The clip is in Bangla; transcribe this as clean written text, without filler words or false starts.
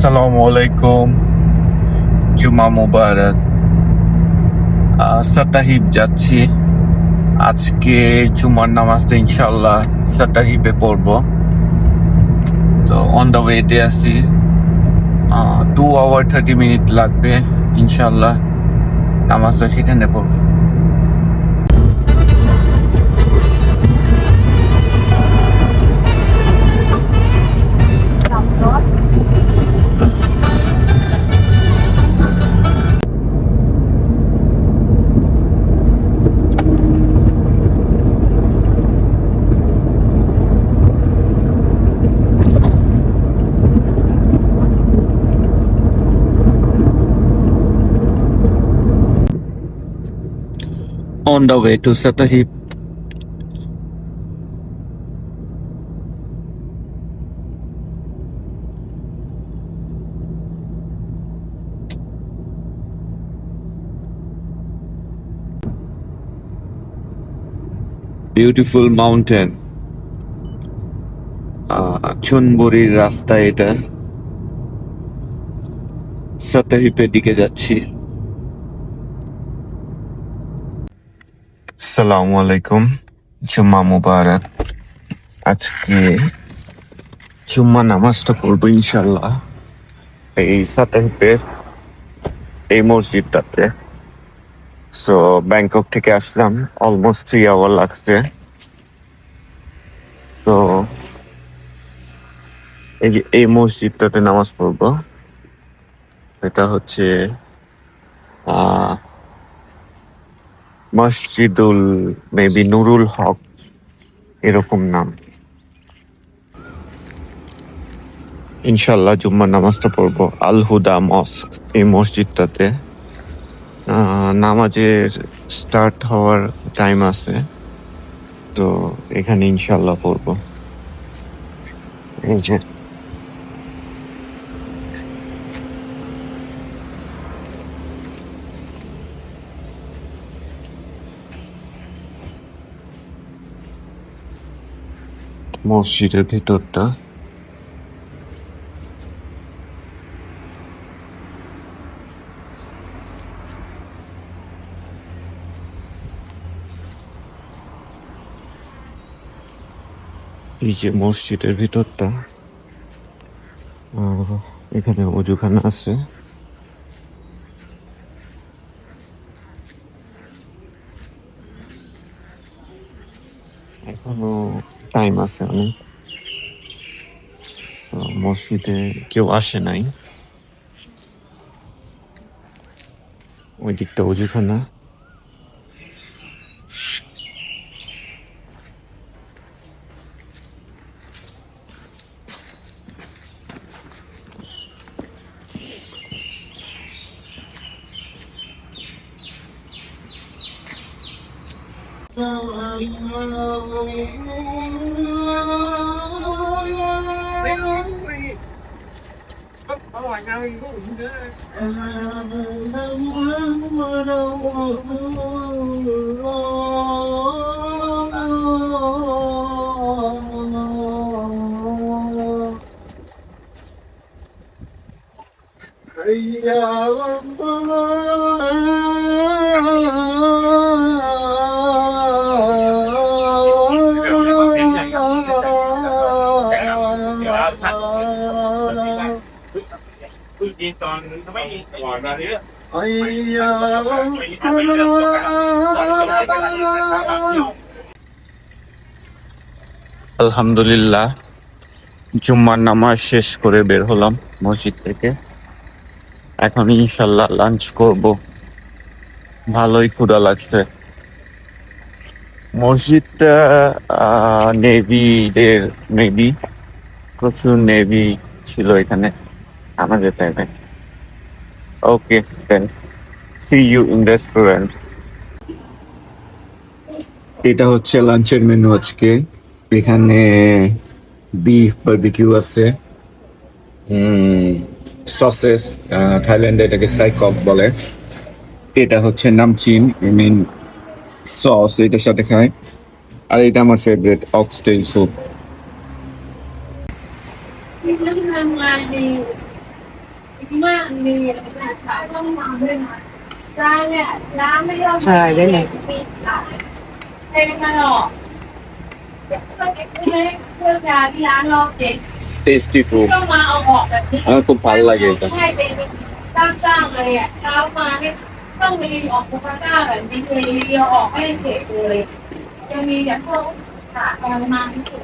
আসসালামু আলাইকুম। জুমা মুবারক। সাতাহিব যাচ্ছি আজকে। জুমার নামাজটা ইনশাল্লাহ সাতাহিবে পড়বো। তো অন দ্য ওয়েতে আছি। 2 hour 30 minute লাগবে ইনশাল্লাহ নামাজটা সেখানে পড়বো। On the way to Satahib. Beautiful mountain. চুনবুরির রাস্তা এটা। সাতাহিবের দিকে যাচ্ছি। আসসালামু আলাইকুম। জুম্মা মুবারক। আজকে জুম্মা নামাজটা পড়বো ইনশাল্লাহ এই সাতাহিবের এই মসজিদটাতে। সো ব্যাংকক থেকে আসলাম, অলমোস্ট 3 hour লাগছে। তো এই যে এই মসজিদটাতে নামাজ পড়বো। এটা হচ্ছে মসজিদুল মেবি নুরুল হক এরকম নাম। ইনশাল্লাহ জুম্মার নামাজটা পড়বো আল হুদা মস্ক এই মসজিদটাতে। নামাজের স্টার্ট হওয়ার টাইম আছে, তো এখানে ইনশাল্লাহ পড়বো। এই যে মসজিদের ভিতরটা। এই যে মসজিদের ভিতরটা, এখানে অজুখানা আছে। এখনো টাইম আছে অনেক। মসজিদে কেউ আসে নাই। ওই দিকটা অজুখানা। আলহামদুলিল্লাহ জুম্মার নামাজ শেষ করে বের হলাম মসজিদ থেকে। এখন ইনশাল্লাহ লাঞ্চ করব। ভালোই ক্ষুধা লাগছে। মসজিদটা নেভিদের মেবি প্রচুর নেভি ছিল এখানে আমাদের টাইমে। ওকে দেন, সি ইউ ইন রেস্টুরেন্ট। এটা হচ্ছে লাঞ্চের মেনু আজকে। এখানে বিফ বারবিকিউ আছে, সসেস, থাইল্যান্ডে এটাকে সাইকক বলে। এটা হচ্ছে নামচিন, মিন সস, এটার সাথে খায়। আর এটা আমার ফেভারিট অক্সটেল স্যুপ। มากมีแล้วต้องมาด้วยนะร้านเนี่ยร้านไม่ยอม ใช่ได้เลย มีหลายเป็นมาหรอกเดี๋ยวก็เด็กเลิกงานที่ร้านรอบเด็ก টেস্টি ফুডต้องมาเอาออกแบบนี้ আমার খুব ভালো লাগে এটা ใช่เป็นสร้างเลยอ่ะเช้ามาเนี่ยต้องมีออกโคคาก้าแบบนี้เลยเดียวออกไม่เสร็จเลยจะมีแต่พวกขาประมาณที่สุด